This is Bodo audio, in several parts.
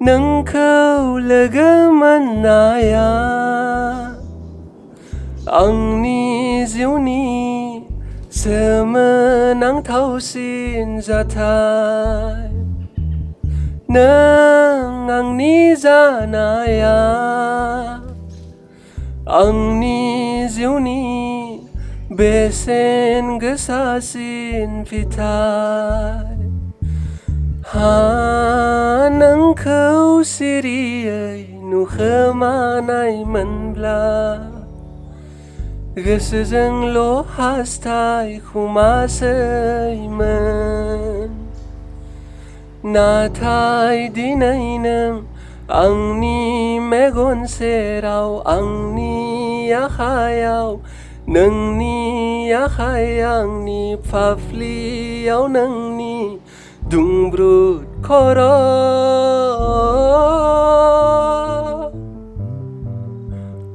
नोंखौ लोगो मोननाया आंनि जिउनि सोमोनांथावसिन जाथाय। नों आंनि जानाया आंनि जिउनि बेसेन गोसासिन फिथाय। नोंखौ सिरियै नुखोमानाय मोनब्ला गोसोजोंल' हास्थायखुमासैमोन। नाथाय दिनै नों आंनि मेगन सेराव, आंनि आखायाव, नोंनि आखाय आंनि फाफ्लियाव, नोंनि दुंब्रुद खर'।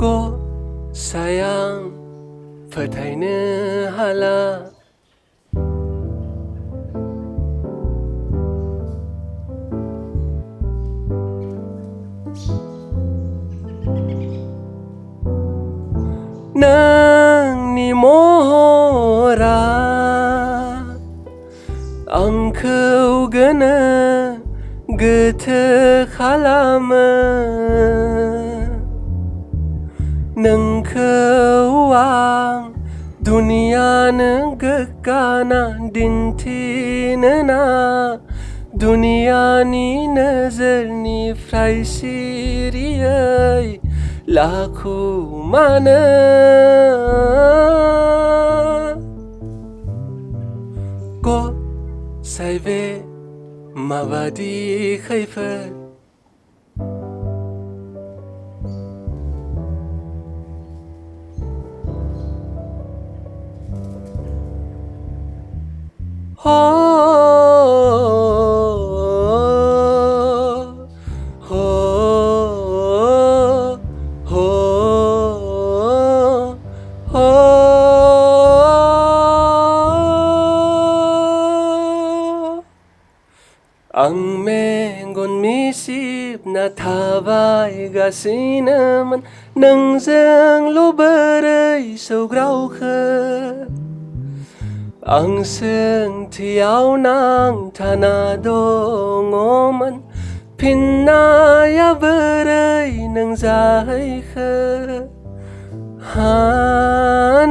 गसाइ आं फोथायनो हाला नोंनि महरा आंखौ गोनो गोथो खालामो। नोंखौ आं दुनियानो गोग्गाना दिन्थिनो ना दुनियानि नोजोरनिफ्राय सिरियै लाखुमानो? गसाइ बे माबादि खैफोद? आं मेगन मिसिबना थाबायगासिनोमोन, नोंजोंल' बोरै सौग्रावखो? आं सोंथियाव नांथाना दङमोन, फिननाया बोरै नों जाहैखो?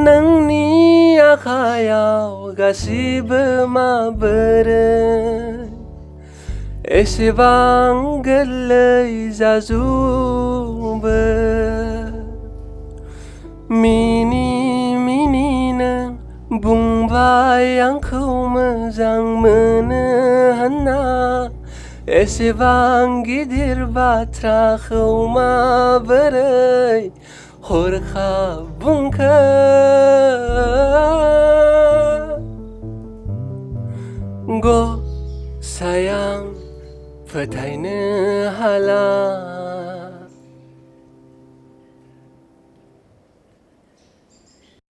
नोंनि आखायाव गासिबो माबोरै एसेबां गोरलै जाजुबो? मिनि मिनि नों बुंबाय आंखौ मोजां मोनो होनना, एसेबां गिदिर बाथ्राखौ माबोरै हरखाब बुंखो?